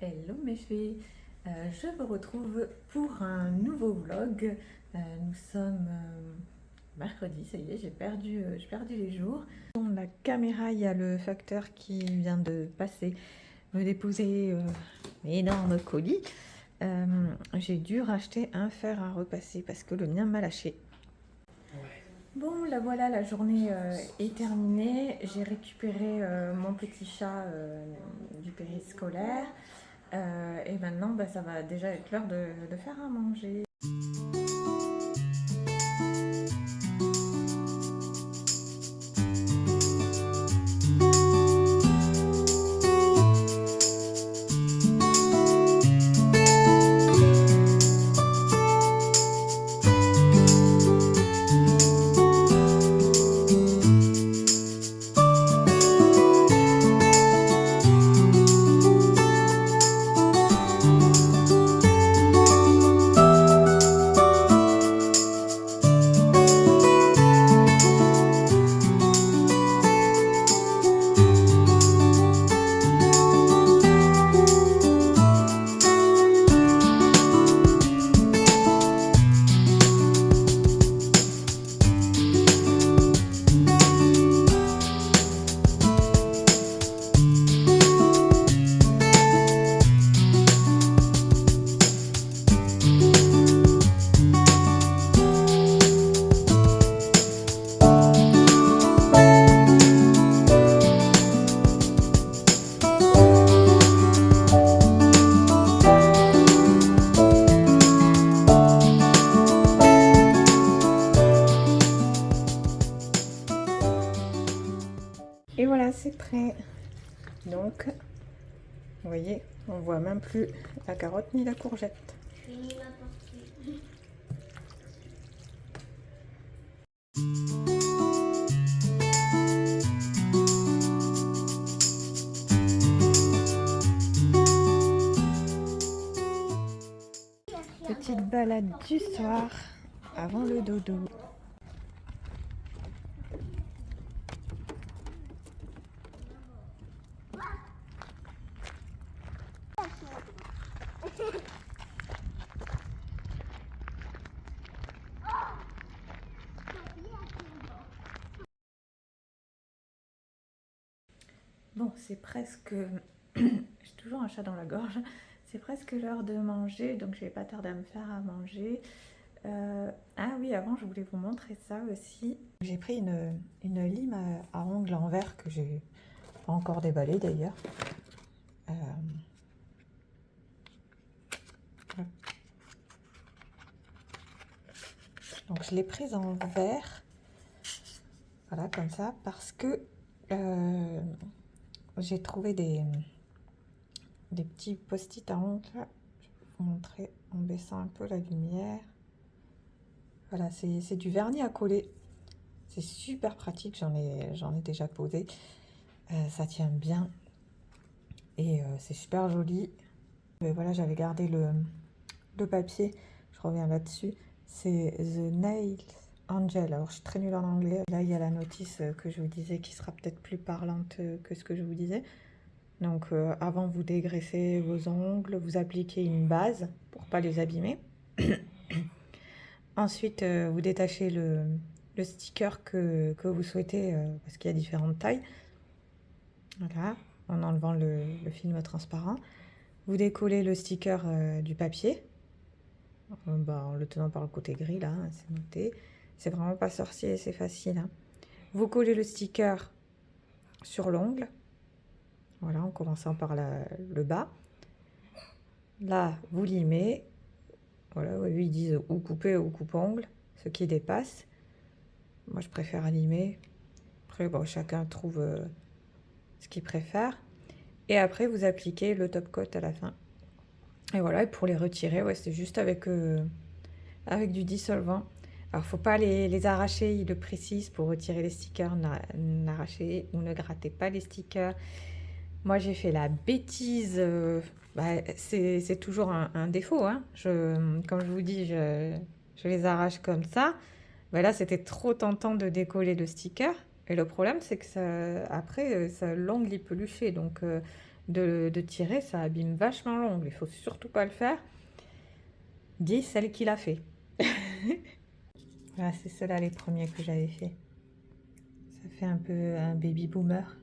Hello mes filles, je vous retrouve pour un nouveau vlog. Nous sommes mercredi, ça y est, j'ai perdu les jours. Dans la caméra, il y a le facteur qui vient de passer me déposer un énorme colis. J'ai dû racheter un fer à repasser parce que le mien m'a lâché. Bon, là voilà, la journée est terminée. J'ai récupéré mon petit chat du périscolaire. Et maintenant, bah, ça va déjà être l'heure de faire à manger. Et voilà, c'est prêt. Donc, vous voyez, on voit même plus la carotte ni la courgette. Petite balade du soir avant le dodo. Bon, c'est presque... J'ai toujours un chat dans la gorge. C'est presque l'heure de manger, donc je vais pas tarder à me faire à manger. Ah oui, avant, je voulais vous montrer ça aussi. J'ai pris une lime à ongles en verre que j'ai pas encore déballée d'ailleurs. Donc je l'ai prise en verre, voilà, comme ça, parce que j'ai trouvé des petits post-it à ongles. Je vais vous montrer en baissant un peu la lumière. Voilà, c'est du vernis à coller. C'est super pratique, j'en ai déjà posé. Ça tient bien et c'est super joli. Mais voilà, j'avais gardé le papier, je reviens là-dessus. C'est The Nail Angel. Alors, je suis très nulle en anglais. Là, il y a la notice que je vous disais qui sera peut-être plus parlante que ce que je vous disais. Donc, avant, vous dégraissez vos ongles, vous appliquez une base pour pas les abîmer. Ensuite, vous détachez le sticker que vous souhaitez parce qu'il y a différentes tailles. Voilà, en enlevant le film transparent. Vous décollez le sticker du papier. En le tenant par le côté gris, là, hein, c'est noté. C'est vraiment pas sorcier, c'est facile. Hein. Vous collez le sticker sur l'ongle. Voilà, en commençant par le bas. Là, vous limez. Voilà, eux, ils disent ou couper ou coupe-ongle, ce qui dépasse. Moi, je préfère limer. Après, bon, chacun trouve ce qu'il préfère. Et après, vous appliquez le top coat à la fin. Et voilà, et pour les retirer, ouais, c'est juste avec du dissolvant. Alors, faut pas les arracher, il le précise, pour retirer les stickers, n'arrachez ou ne grattez pas les stickers. Moi, j'ai fait la bêtise, c'est toujours un défaut. Hein. Comme je vous dis, je les arrache comme ça. Ben là, c'était trop tentant de décoller le sticker. Et le problème, c'est que ça, après, l'ongle est peluché. Donc, de tirer, ça abîme vachement l'ongle. Il faut surtout pas le faire. Dis celle qui l'a fait. Voilà, c'est ceux-là les premiers que j'avais fait. Ça fait un peu un baby boomer.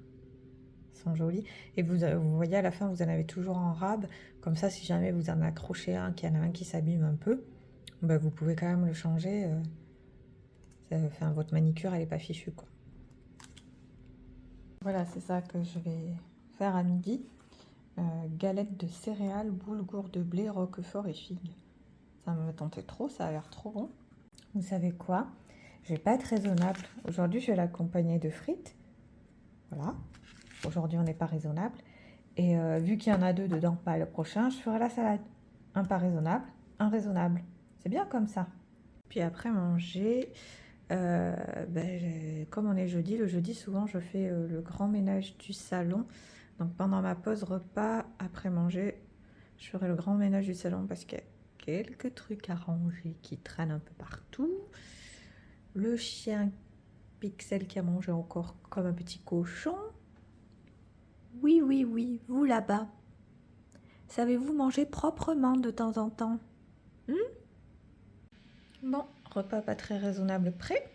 Ils sont jolis. Et vous voyez à la fin, vous en avez toujours en rab. Comme ça, si jamais vous en accrochez un, qu'il y en a un qui s'abîme un peu, bah, vous pouvez quand même le changer. Enfin, votre manicure, elle n'est pas fichue, quoi. Voilà, c'est ça que je vais faire à midi. Galette de céréales, boulgour de blé, roquefort et figues. Ça me tentait trop, ça a l'air trop bon. Vous savez quoi? Je vais pas être raisonnable. Aujourd'hui, je vais l'accompagner de frites. Voilà. Aujourd'hui, on n'est pas raisonnable. Et vu qu'il y en a 2 dedans, bah, le prochain, je ferai la salade. Un pas raisonnable, un raisonnable. C'est bien comme ça. Puis après manger, comme on est jeudi, le jeudi, souvent, je fais le grand ménage du salon. Donc pendant ma pause repas, après manger, je ferai le grand ménage du salon parce qu'il y a quelques trucs à ranger qui traînent un peu partout. Le chien Pixel qui a mangé encore comme un petit cochon. Oui, oui, oui, vous là-bas. Savez-vous manger proprement de temps en temps? Bon, repas pas très raisonnable prêt,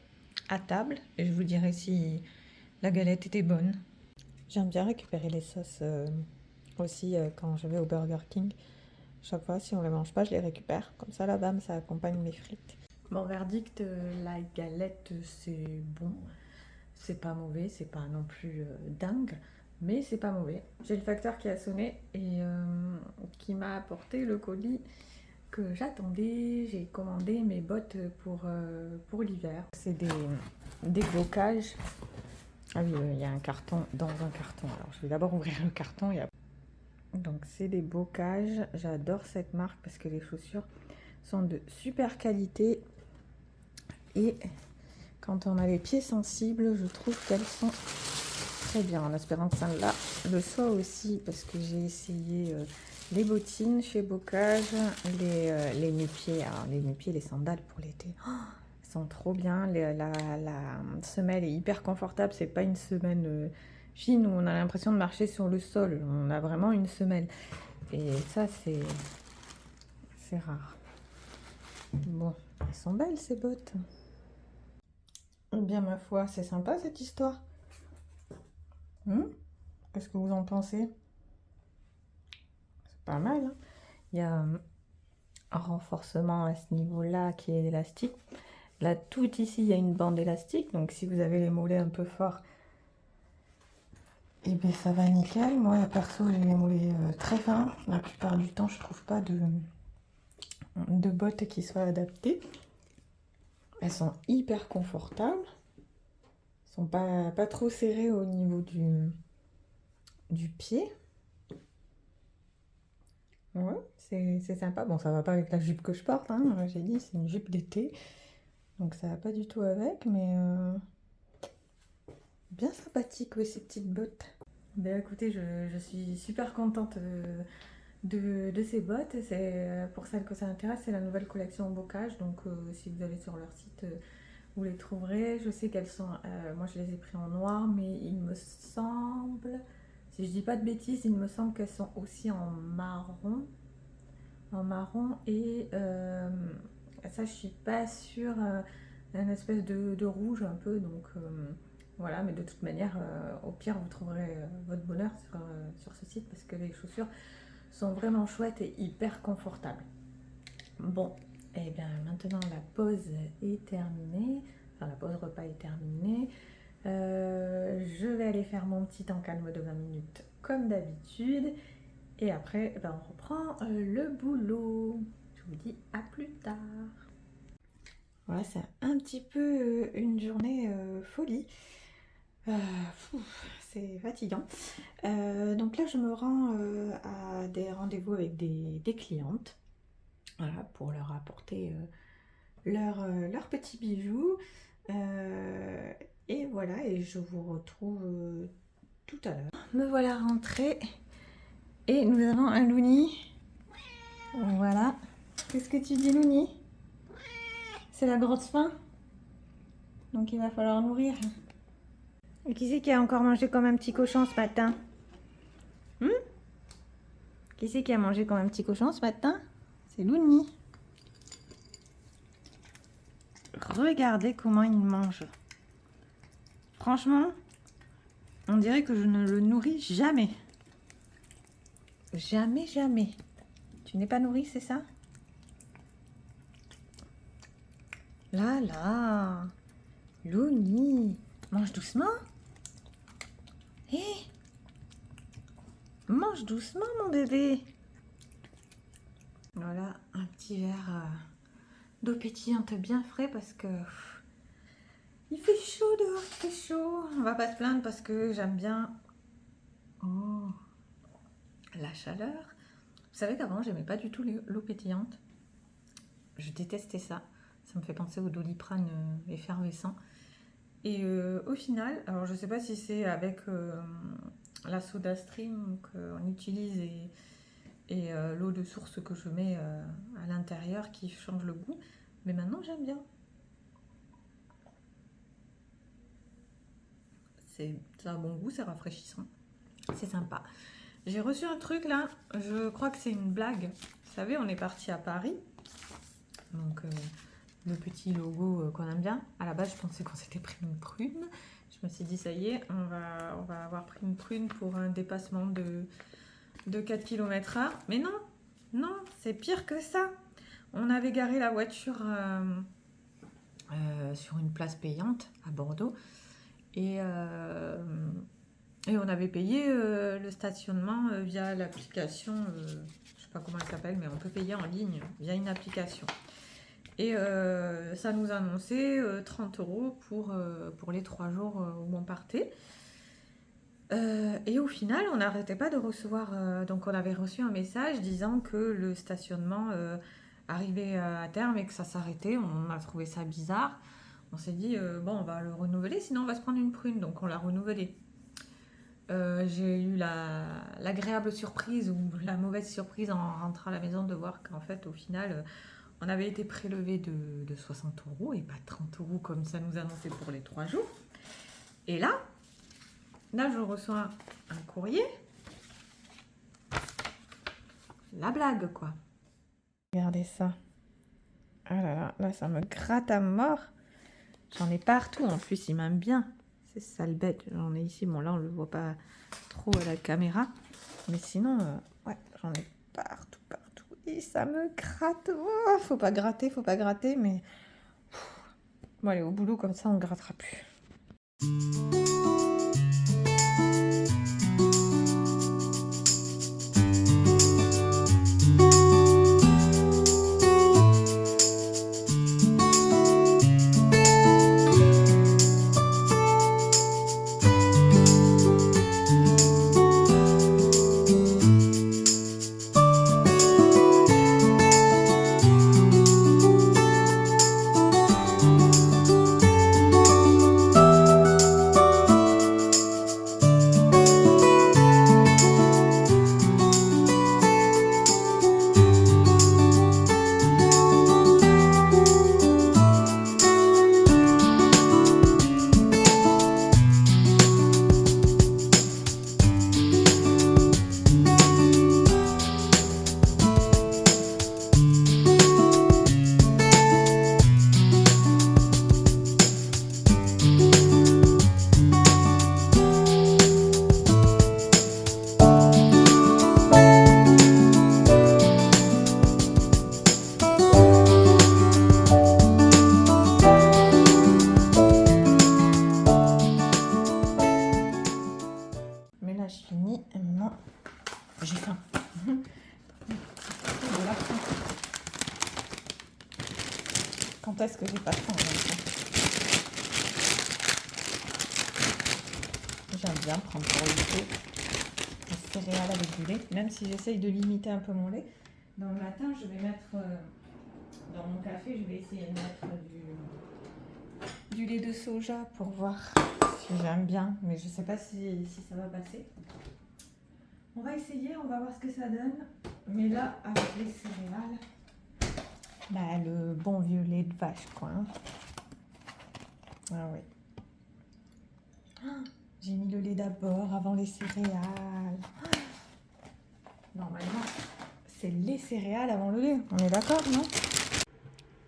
à table. Et je vous dirai si la galette était bonne. J'aime bien récupérer les sauces aussi quand je vais au Burger King. Chaque fois, si on ne les mange pas, je les récupère. Comme ça, la bam, ça accompagne mes frites. Bon, verdict, la galette, c'est bon. C'est pas mauvais, c'est pas non plus dingue, mais c'est pas mauvais. J'ai le facteur qui a sonné et qui m'a apporté le colis que j'attendais. J'ai commandé mes bottes pour l'hiver. C'est des bocages. Ah oui, il y a un carton dans un carton. Alors, je vais d'abord ouvrir le carton et après. Donc, c'est des bocages. J'adore cette marque parce que les chaussures sont de super qualité. Et quand on a les pieds sensibles, je trouve qu'elles sont très bien. En espérant que celle-là le soit aussi parce que j'ai essayé les bottines chez Bocage, les nu-pieds. Alors, les nu-pieds, les sandales pour l'été. Oh, sont trop bien. La semelle est hyper confortable. C'est pas une semelle fine où on a l'impression de marcher sur le sol. On a vraiment une semelle. Et ça, c'est rare. Bon, elles sont belles ces bottes. Bien ma foi, c'est sympa cette histoire. Qu'est-ce que vous en pensez? C'est pas mal, hein. Il y a un renforcement à ce niveau-là qui est élastique. Là, tout ici, il y a une bande élastique. Donc, si vous avez les mollets un peu forts, et bien ça va nickel. Moi, perso, j'ai les mollets très fins. La plupart du temps, je trouve pas de bottes qui soient adaptées. Elles sont hyper confortables. Elles sont pas trop serrées au niveau du pied. Ouais, c'est sympa. Bon, ça va pas avec la jupe que je porte, hein. J'ai dit, c'est une jupe d'été. Donc ça va pas du tout avec, mais bien sympathique, oui, ces petites bottes. Ben écoutez, je suis super contente de ces bottes. C'est pour celles que ça intéresse, c'est la nouvelle collection Bocage. Donc si vous allez sur leur site, vous les trouverez. Je sais qu'elles sont, moi je les ai pris en noir, mais il me semble, si je dis pas de bêtises, il me semble qu'elles sont aussi en marron. Et ça je suis pas sûre, une espèce de rouge un peu, donc voilà, mais de toute manière au pire vous trouverez votre bonheur sur ce site parce que les chaussures sont vraiment chouettes et hyper confortables. Bon, et bien maintenant la pause est terminée, enfin la pause repas est terminée. Je vais aller faire mon petit temps calme de 20 minutes comme d'habitude. Et après, ben, on reprend le boulot. Je vous dis à plus tard. Voilà, c'est un petit peu une journée folie. C'est fatigant. Donc là, je me rends à des rendez-vous avec des clientes. Voilà, pour leur apporter leurs petits bijoux. Et voilà, et je vous retrouve tout à l'heure. Me voilà rentrée. Et nous avons un Louni. Voilà. Qu'est-ce que tu dis, Louni? C'est la grosse faim. Donc il va falloir nourrir. Et qui c'est qui a encore mangé comme un petit cochon ce matin? Qui c'est qui a mangé comme un petit cochon ce matin? C'est Louni. Regardez comment il mange. Franchement, on dirait que je ne le nourris jamais. Jamais, jamais. Tu n'es pas nourri, c'est ça? Là, là. Louni. Mange doucement. Hé, mange doucement, mon bébé. Voilà, un petit verre d'eau pétillante bien frais parce que il fait chaud dehors, il fait chaud. On va pas se plaindre parce que j'aime bien la chaleur. Vous savez qu'avant, j'aimais pas du tout l'eau pétillante. Je détestais ça. Ça me fait penser au Doliprane effervescent. Et au final, alors je sais pas si c'est avec la soda stream qu'on utilise et l'eau de source que je mets à l'intérieur qui change le goût, mais maintenant j'aime bien. C'est un bon goût, c'est rafraîchissant, c'est sympa. J'ai reçu un truc là, je crois que c'est une blague. Vous savez, on est parti à Paris, donc le petit logo qu'on aime bien. À la base, je pensais qu'on s'était pris une prune. Je me suis dit, ça y est, on va avoir pris une prune pour un dépassement de 4 km/h. Mais non, non, c'est pire que ça. On avait garé la voiture sur une place payante à Bordeaux. Et on avait payé le stationnement via l'application, je ne sais pas comment elle s'appelle, mais on peut payer en ligne via une application. Et ça nous annonçait 30 € pour les 3 jours où on partait. Et au final, on n'arrêtait pas de recevoir. Donc, on avait reçu un message disant que le stationnement arrivait à terme et que ça s'arrêtait. On a trouvé ça bizarre. On s'est dit, bon, on va le renouveler, sinon on va se prendre une prune. Donc, on l'a renouvelé. J'ai eu l'agréable surprise ou la mauvaise surprise en rentrant à la maison de voir qu'en fait, au final, on avait été prélevé de 60 € et pas 30 € comme ça nous annonçait pour les 3 jours. Et là, je reçois un courrier. La blague, quoi. Regardez ça. Ah là là, là, ça me gratte à mort. J'en ai partout. En plus, il m'aime bien. C'est sale bête. J'en ai ici. Bon, là, on ne le voit pas trop à la caméra. Mais sinon, ouais, j'en ai partout, partout. Et ça me gratte. Oh, faut pas gratter, mais... Bon, allez, au boulot, comme ça, on ne grattera plus. Mais là, je finis. Et maintenant, j'ai faim. Voilà. Quand est-ce que j'ai pas faim? J'aime bien prendre pour le thé des céréales avec du lait, même si j'essaye de limiter un peu mon lait. Dans le matin, je vais mettre dans mon café, je vais essayer de mettre du lait de soja pour voir si j'aime bien, mais je sais pas si ça va passer. On va essayer, on va voir ce que ça donne. Mais là, avec les céréales, bah, le bon vieux lait de vache, quoi. Hein. Ah oui. J'ai mis le lait d'abord avant les céréales. Normalement, c'est les céréales avant le lait. On est d'accord, non?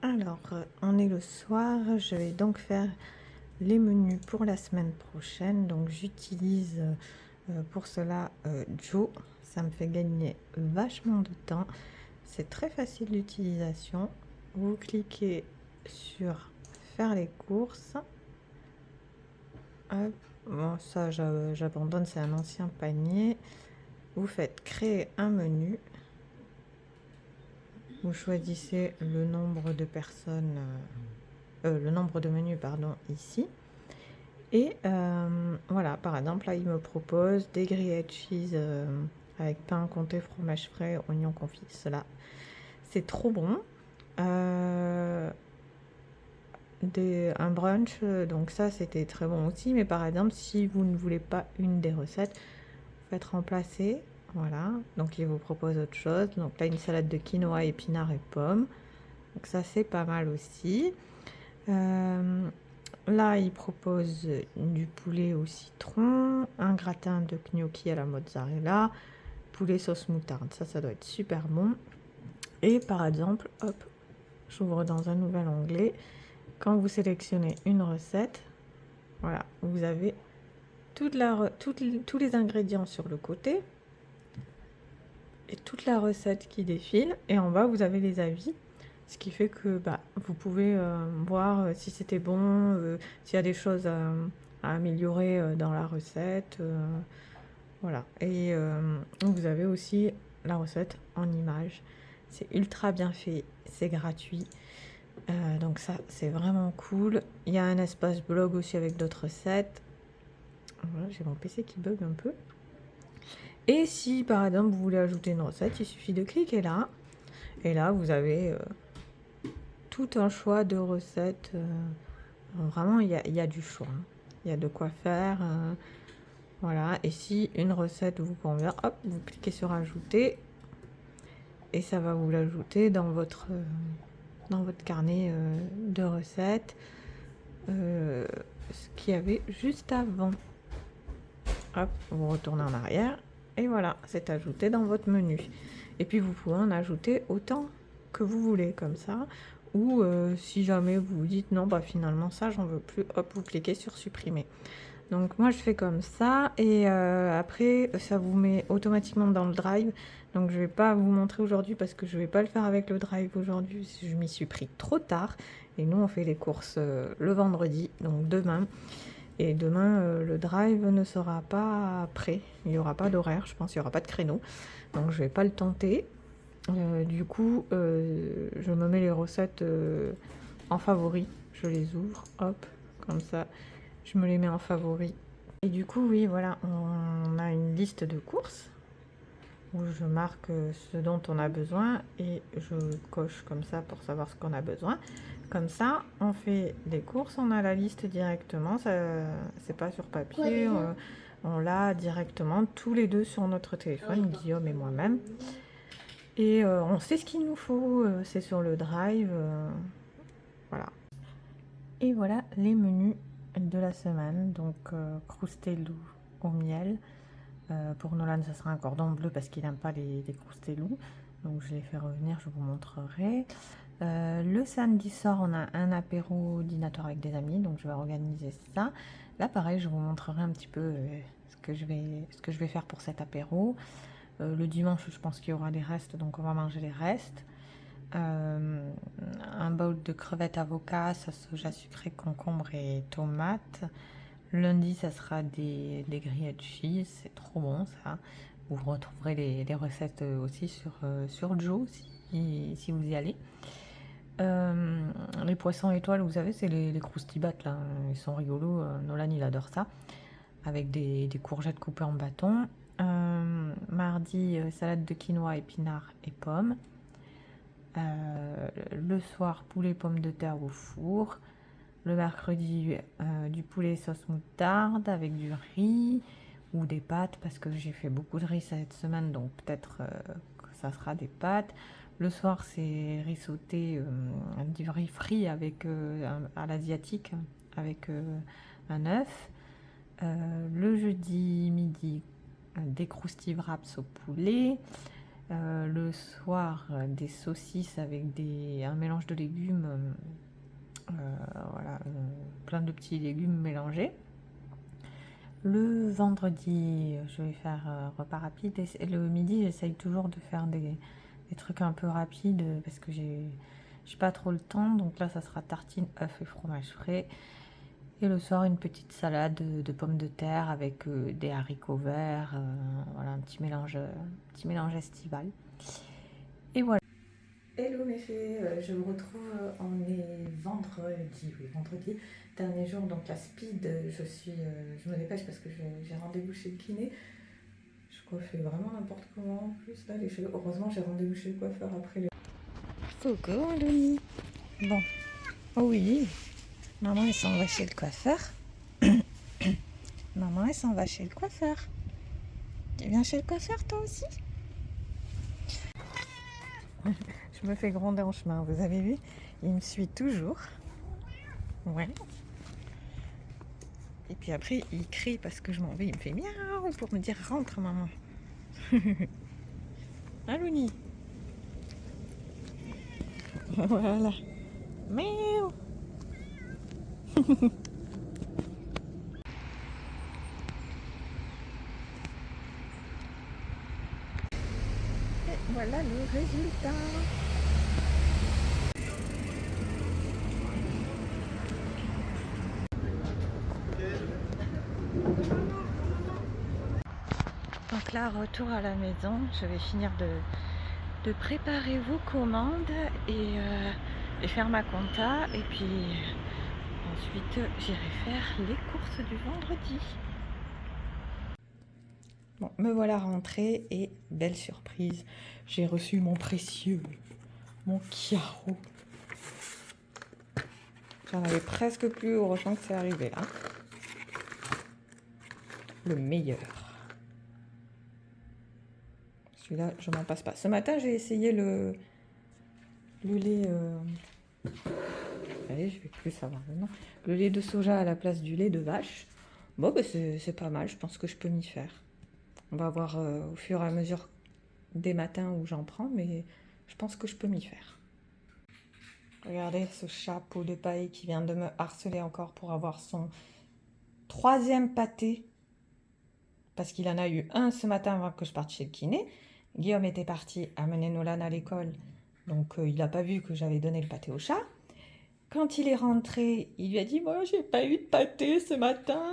Alors, on est le soir. Je vais donc faire les menus pour la semaine prochaine. Donc, j'utilise pour cela Joe. Ça me fait gagner vachement de temps. C'est très facile d'utilisation. Vous cliquez sur faire les courses. Hop. Bon, ça, j'abandonne, c'est un ancien panier. Vous faites créer un menu. Vous choisissez le nombre de personnes, le nombre de menus, pardon, ici. Et voilà, par exemple, là, il me propose des grilled cheese avec pain comté, fromage frais, oignons confits. Cela, c'est trop bon. Un brunch, donc ça, c'était très bon aussi. Mais par exemple, si vous ne voulez pas une des recettes, vous faites remplacer. Voilà, donc il vous propose autre chose. Donc là, une salade de quinoa, épinards et pommes. Donc ça, c'est pas mal aussi. Là, il propose du poulet au citron, un gratin de gnocchi à la mozzarella, poulet sauce moutarde. Ça doit être super bon. Et par exemple, hop, j'ouvre dans un nouvel onglet. Quand vous sélectionnez une recette, voilà, vous avez tous les ingrédients sur le côté et toute la recette qui défile. Et en bas, vous avez les avis. Ce qui fait que vous pouvez voir si c'était bon, s'il y a des choses à améliorer dans la recette. Voilà. Et vous avez aussi la recette en images. C'est ultra bien fait, c'est gratuit. Donc ça, c'est vraiment cool. Il y a un espace blog aussi avec d'autres recettes. Voilà, j'ai mon PC qui bug un peu. Et si par exemple vous voulez ajouter une recette, il suffit de cliquer là. Et là, vous avez tout un choix de recettes. Vraiment, il y a du choix. Il y a de quoi faire. Voilà. Et si une recette vous convient, hop, vous cliquez sur ajouter. Et ça va vous l'ajouter dans votre carnet de recettes. Ce qu'il y avait juste avant. Hop, vous retournez en arrière. Et voilà, c'est ajouté dans votre menu. Et puis vous pouvez en ajouter autant que vous voulez, comme ça. Ou si jamais vous vous dites non, finalement ça j'en veux plus, hop, vous cliquez sur supprimer. Donc moi je fais comme ça et après ça vous met automatiquement dans le drive. Donc je vais pas vous montrer aujourd'hui parce que je vais pas le faire avec le drive aujourd'hui. Je m'y suis pris trop tard et nous on fait les courses le vendredi, donc demain. Et demain le drive ne sera pas prêt. Il n'y aura pas d'horaire, je pense, il n'y aura pas de créneau. Donc je vais pas le tenter. Du coup, je me mets les recettes en favori. Je les ouvre, hop, comme ça. Je me les mets en favori. Et du coup, oui, voilà, on a une liste de courses où je marque ce dont on a besoin et je coche comme ça pour savoir ce qu'on a besoin. Comme ça, on fait des courses, on a la liste directement. C'est pas sur papier, on l'a directement tous les deux sur notre téléphone, Guillaume et moi-même. Et on sait ce qu'il nous faut, c'est sur le drive, voilà. Et voilà les menus de la semaine, donc croustelou au miel. Pour Nolan, ça sera un cordon bleu parce qu'il n'aime pas les croustelous. Donc je les fais revenir, je vous montrerai. Le samedi soir, on a un apéro dînatoire avec des amis, donc je vais organiser ça. Là, pareil, je vous montrerai un petit peu ce que je vais faire pour cet apéro. Le dimanche, je pense qu'il y aura des restes, donc on va manger les restes. Un bowl de crevettes avocat, sauce soja sucré, concombre et tomates. Lundi, ça sera des grilled cheese, c'est trop bon ça. Vous retrouverez les recettes aussi sur Joe si vous y allez. Les poissons étoiles, vous savez, c'est les croustibat là, ils sont rigolos. Nolan, il adore ça, avec des courgettes coupées en bâtons. Mardi, salade de quinoa, épinards et pommes. Le soir, poulet pommes de terre au four. Le mercredi, du poulet sauce moutarde avec du riz ou des pâtes parce que j'ai fait beaucoup de riz cette semaine, donc peut-être que ça sera des pâtes. Le soir, c'est riz sauté, du riz frit avec à l'asiatique avec un œuf. Le jeudi midi, des croustilles wraps au poulet. Le soir, des saucisses avec un mélange de légumes, voilà, plein de petits légumes mélangés. Le vendredi, je vais faire repas rapide. Et le midi, j'essaye toujours de faire des trucs un peu rapides parce que j'ai pas trop le temps. Donc là, ça sera tartine, œufs et fromage frais. Et le soir, une petite salade de pommes de terre avec des haricots verts. Voilà, un petit mélange estival. Et voilà. Hello mes filles, je vous retrouve, on est vendredi, dernier jour, donc la speed, je me dépêche parce que j'ai rendez-vous chez le kiné. Je coiffe vraiment n'importe comment en plus, là, les cheveux, heureusement j'ai rendez-vous chez le coiffeur après le... Coucou Alouni. Bon, oh oui, maman elle s'en va chez le coiffeur. Maman elle s'en va chez le coiffeur. Tu viens chez le coiffeur toi aussi? Je me fais gronder en chemin, vous avez vu? Il me suit toujours. Ouais. Et puis après, il crie parce que je m'en vais. Il me fait miaou pour me dire rentre, maman. Alouni. Voilà. Miaou. Et voilà le résultat. Donc là, retour à la maison, je vais finir de préparer vos commandes et faire ma compta. Et puis ensuite, j'irai faire les courses du vendredi. Bon, me voilà rentrée et belle surprise, j'ai reçu mon précieux, mon Chiaro. J'en avais presque plus, heureusement que c'est arrivé là. Le meilleur. Celui-là, je m'en passe pas. Ce matin, j'ai essayé le lait... Allez, je vais plus savoir le nom. Le lait de soja à la place du lait de vache. Bon, bah, c'est pas mal, je pense que je peux m'y faire. On va voir au fur et à mesure des matins où j'en prends, mais je pense que je peux m'y faire. Regardez ce chapeau de paille qui vient de me harceler encore pour avoir son 3e pâté. Parce qu'il en a eu un ce matin avant que je parte chez le kiné. Guillaume était parti amener Nolan à l'école, donc il n'a pas vu que j'avais donné le pâté au chat. Quand il est rentré, il lui a dit « Moi, j'ai pas eu de pâté ce matin. »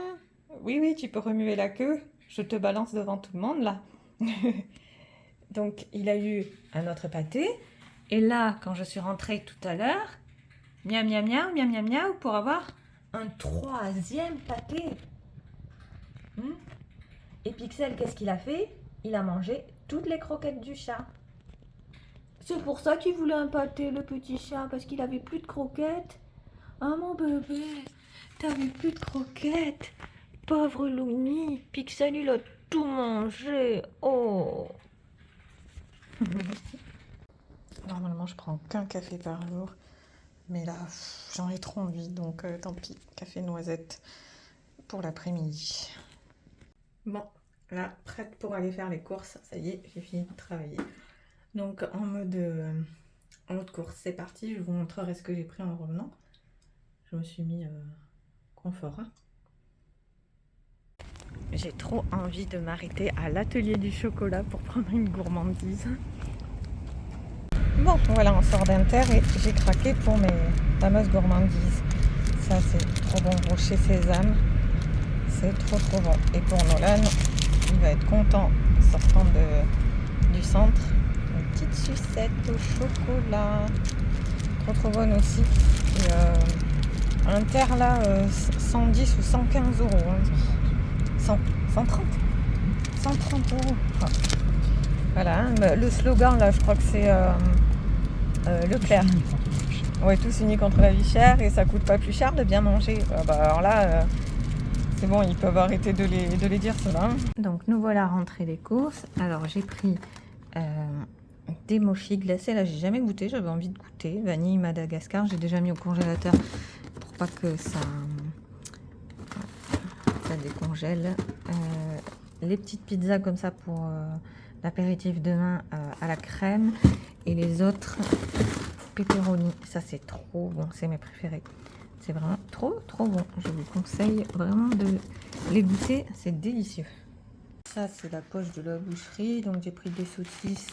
Oui, tu peux remuer la queue. Je te balance devant tout le monde, là. Donc, il a eu un autre pâté. Et là, quand je suis rentrée tout à l'heure, miaou, pour avoir un 3e pâté. Et Pixel, qu'est-ce qu'il a fait? Il a mangé toutes les croquettes du chat. C'est pour ça qu'il voulait un pâté, le petit chat, parce qu'il avait plus de croquettes. Ah mon bébé, t'avais plus de croquettes. Pauvre Louni, Pixel, il a tout mangé. Oh. Normalement, je prends qu'un café par jour. Mais là, j'en ai trop envie, donc tant pis. Café noisette pour l'après-midi. Bon, là, prête pour aller faire les courses. Ça y est, j'ai fini de travailler. Donc, en mode course, c'est parti. Je vous montrerai ce que j'ai pris en revenant. Je me suis mis confort. Hein. J'ai trop envie de m'arrêter à l'atelier du chocolat pour prendre une gourmandise. Bon, voilà, on sort d'Inter et j'ai craqué pour mes fameuses gourmandises. Ça, c'est trop bon. Rocher sésame. C'est trop bon. Et pour Nolan, il va être content sortant du centre. Une petite sucette au chocolat. Trop bonne aussi. Et, Inter là, 110 ou 115 euros. Hein. 130 euros. Ah. Voilà, hein, le slogan là, je crois que c'est Leclerc. Ouais, tous unis contre la vie chère et ça coûte pas plus cher de bien manger. Alors là, c'est bon, ils peuvent arrêter de les dire cela. Hein. Donc nous voilà rentrés des courses. Alors j'ai pris des mochis glacés. Là, j'ai jamais goûté, j'avais envie de goûter. Vanille Madagascar, j'ai déjà mis au congélateur pour pas que ça décongèle. Les petites pizzas comme ça pour l'apéritif demain à la crème et les autres pepperoni. Ça c'est trop bon, c'est mes préférés. C'est vraiment trop bon. Je vous conseille vraiment de les goûter, c'est délicieux. Ça c'est la poche de la boucherie. Donc j'ai pris des saucisses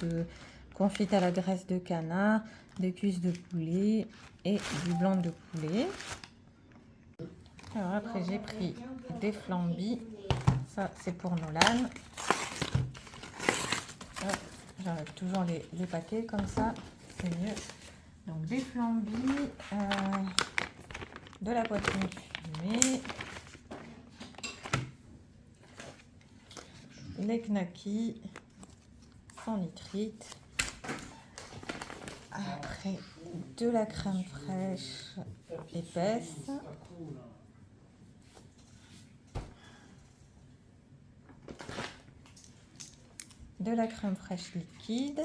confites à la graisse de canard, des cuisses de poulet et du blanc de poulet. Alors après j'ai pris des flambis. Ça c'est pour Nolan. J'enlève toujours les paquets comme ça, c'est mieux. Donc des flambis, de la poitrine fumée, les knackis sans nitrite, après de la crème fraîche épaisse, de la crème fraîche liquide,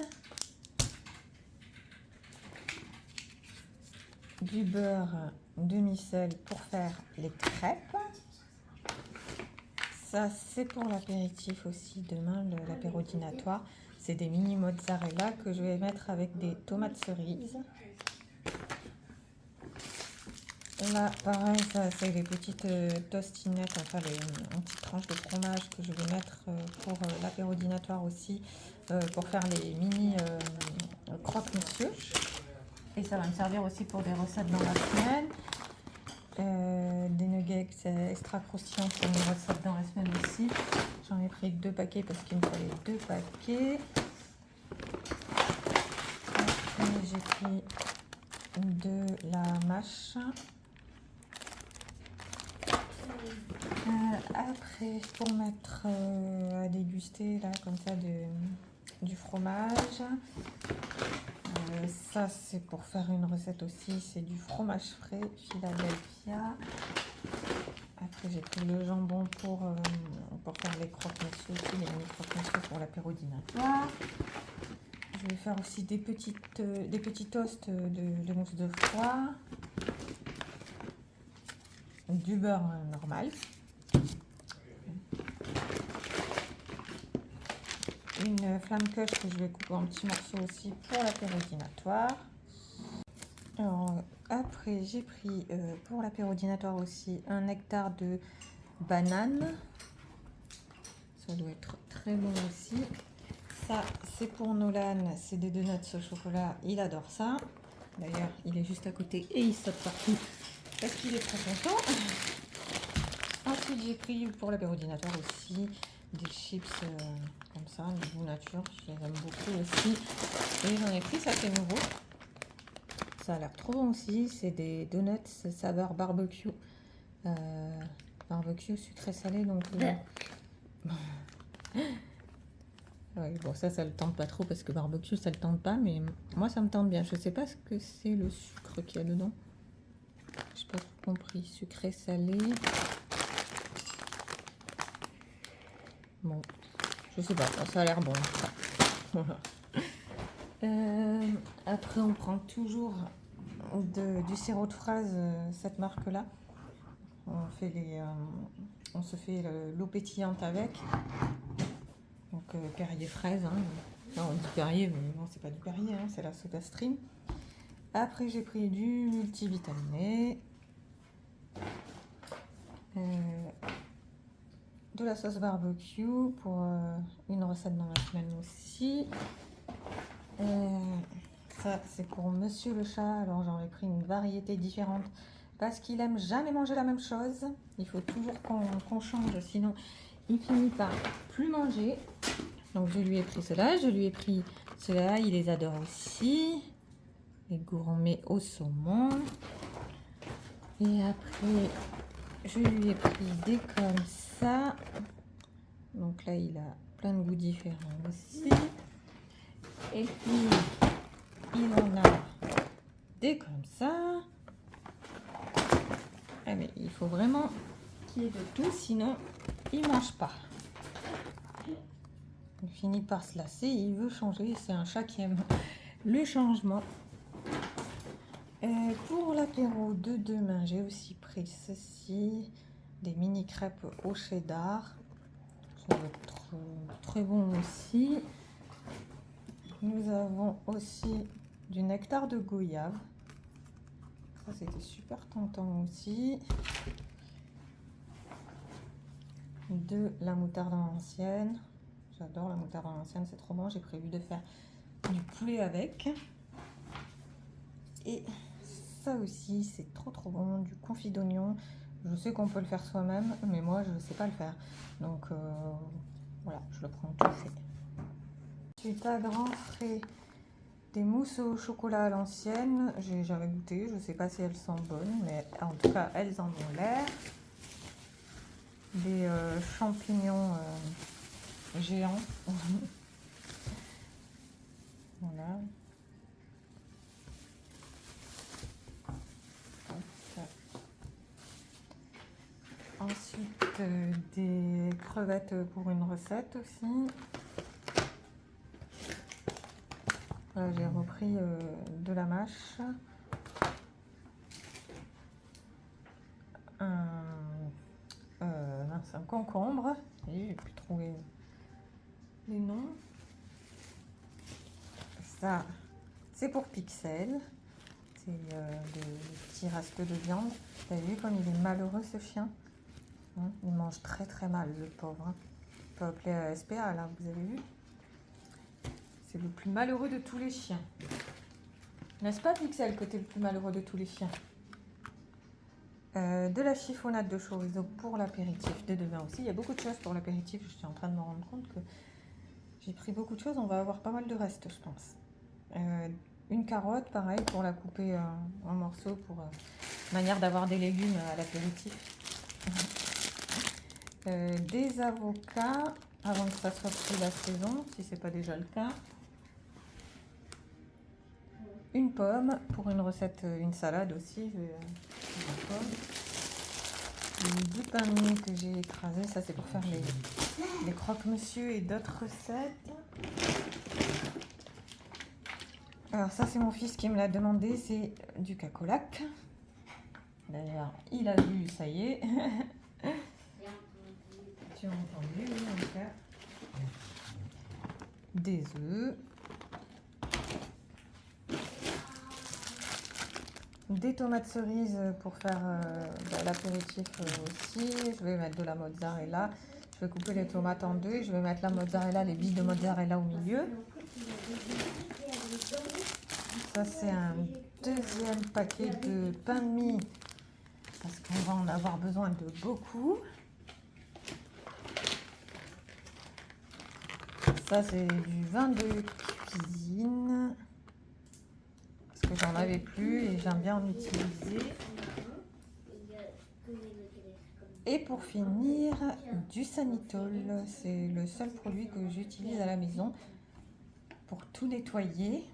du beurre demi-sel pour faire les crêpes. Ça c'est pour l'apéritif aussi demain, l'apéro dînatoire. C'est des mini mozzarella que je vais mettre avec des tomates cerises. Là pareil, ça c'est les petites tostinettes, enfin les petites tranches de fromage que je vais mettre pour l'apéro dînatoire aussi, pour faire les mini croque-monsieur. Et ça va me servir aussi pour des recettes dans la semaine. Des nuggets extra croustillants pour mes recettes dans la semaine aussi. J'en ai pris 2 paquets parce qu'il me fallait 2 paquets. Après j'ai pris de la mâche. Après pour mettre à déguster là comme ça du fromage. Ça c'est pour faire une recette aussi, c'est du fromage frais Philadelphia. Après j'ai pris le jambon pour faire les croque-monsieur aussi, les mini croque-monsieur pour l'apéro dînatoire. Je vais faire aussi des petits toasts de mousse de foie, du beurre normal, une flamme coche que je vais couper en petits morceaux aussi pour l'apéro dînatoire. Alors après j'ai pris pour l'apéro dînatoire aussi un nectar de banane. Ça doit être très bon aussi. Ça c'est pour Nolan, c'est des donuts au chocolat, il adore ça. D'ailleurs il est juste à côté et il saute partout parce qu'il est trop content. Ensuite j'ai pris pour l'apéro dînatoire aussi des chips comme ça, du goût nature, je les aime beaucoup aussi. Et j'en ai pris, ça c'est nouveau. Ça a l'air trop bon aussi, c'est des donuts saveur barbecue. Barbecue sucré salé, donc... Ouais, bon ça le tente pas trop parce que barbecue ça le tente pas, mais moi ça me tente bien. Je sais pas ce que c'est le sucre qu'il y a dedans. J'ai pas compris, sucré salé. Bon, je sais pas, ça a l'air bon. Voilà. Après on prend toujours du sirop de fraise, cette marque là. On se fait l'eau pétillante avec. Donc Perrier fraise, hein. Non, on dit Perrier, mais non, c'est pas du Perrier, hein, c'est la SodaStream. Après j'ai pris du multivitaminé, de la sauce barbecue pour une recette dans la semaine aussi. Ça c'est pour Monsieur le chat, alors j'en ai pris une variété différente parce qu'il aime jamais manger la même chose. Il faut toujours qu'on change, sinon il finit par plus manger. Donc je lui ai pris cela, je lui ai pris cela, il les adore aussi. Les gourmets au saumon. Et après je lui ai pris des comme ça. Donc là il a plein de goûts différents aussi. Et puis il en a des comme ça. Ah, mais il faut vraiment qu'il y ait de tout, sinon il mange pas. Il finit par se lasser, il veut changer. C'est un chat qui aime le changement. Pour l'apéro de demain, j'ai aussi pris ceci, des mini crêpes au cheddar. Ça va être très bon aussi. Nous avons aussi du nectar de goyave. Ça, c'était super tentant aussi. De la moutarde à l'ancienne. J'adore la moutarde à l'ancienne, c'est trop bon. J'ai prévu de faire du poulet avec. Et ça aussi, c'est trop bon. Du confit d'oignon. Je sais qu'on peut le faire soi-même, mais moi, je ne sais pas le faire. Donc, voilà, je le prends tout fait. Ensuite, à grands frais, des mousses au chocolat à l'ancienne. J'ai jamais goûté, je ne sais pas si elles sont bonnes, mais en tout cas, elles en ont l'air. Des champignons géants. Voilà. Ensuite, des crevettes pour une recette aussi. J'ai repris de la mâche. C'est un concombre. Et j'ai pu trouver les noms. Ça, c'est pour Pixel. C'est des petits restes de viande. Vous avez vu comme il est malheureux ce chien, hein, il mange très mal, le pauvre. Hein. On peut appeler SPA là, vous avez vu. C'est le plus malheureux de tous les chiens. N'est-ce pas Pixel que tu es le plus malheureux de tous les chiens? De la chiffonnade de chorizo pour l'apéritif de demain aussi. Il y a beaucoup de choses pour l'apéritif. Je suis en train de me rendre compte que j'ai pris beaucoup de choses. On va avoir pas mal de restes, je pense. Une carotte, pareil, pour la couper en morceaux, pour manière d'avoir des légumes à l'apéritif. Des avocats, avant que ça soit pris la saison, si c'est pas déjà le cas. Une pomme pour une recette, une salade aussi. Une pomme. Du pain de mie que j'ai écrasé, ça c'est pour faire les croque-monsieur et d'autres recettes. Alors ça c'est mon fils qui me l'a demandé, c'est du cacolac. D'ailleurs il a vu, ça y est. Tu as entendu, oui, en tout cas. Des œufs. Des tomates cerises pour faire l'apéritif aussi. Je vais mettre de la mozzarella. Je vais couper les tomates en deux. Je vais mettre la mozzarella, les billes de mozzarella au milieu. Ça, c'est un deuxième paquet de pain de mie. Parce qu'on va en avoir besoin de beaucoup. Ça, c'est du vin de cuisine. Parce que j'en avais plus et j'aime bien en utiliser. Et pour finir, du Sanitol. C'est le seul produit que j'utilise à la maison pour tout nettoyer.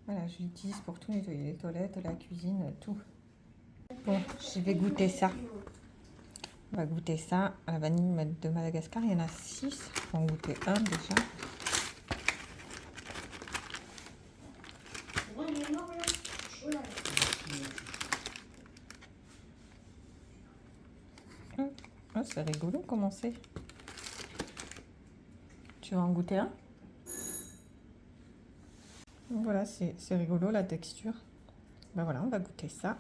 Voilà, je l'utilise pour tout nettoyer, les toilettes, la cuisine, tout. Bon, je vais goûter ça. On va goûter ça à la vanille de Madagascar. Il y en a 6. On va en goûter un déjà. Oh, c'est rigolo comment c'est. Tu vas en goûter un? Voilà, c'est rigolo la texture. Ben voilà, on va goûter ça.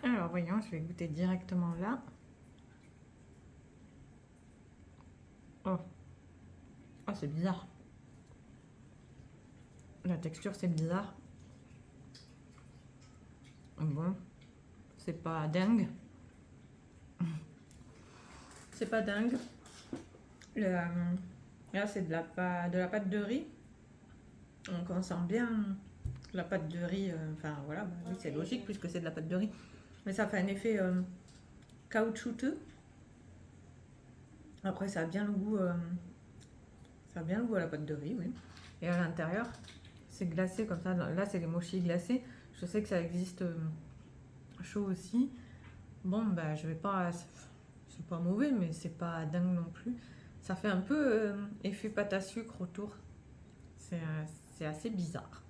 Alors voyons, je vais goûter directement là. Oh, oh c'est bizarre. La texture c'est bizarre. Bon, c'est pas dingue. C'est pas dingue. Là c'est de la pâte de riz. Donc on sent bien la pâte de riz. Enfin voilà, bah, oui, c'est logique puisque c'est de la pâte de riz. Mais ça fait un effet caoutchouteux. Après ça a bien le goût. Ça a bien le goût à la pâte de riz, oui. Et à l'intérieur, c'est glacé comme ça. Là, c'est les mochis glacés. Je sais que ça existe chaud aussi. Bon, bah, je vais pas. C'est pas mauvais, mais c'est pas dingue non plus. Ça fait un peu effet pâte à sucre autour. C'est assez bizarre.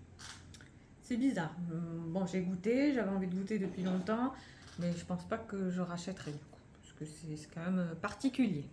C'est bizarre. Bon, j'ai goûté, j'avais envie de goûter depuis longtemps, mais je pense pas que je rachèterai du coup, parce que c'est quand même particulier.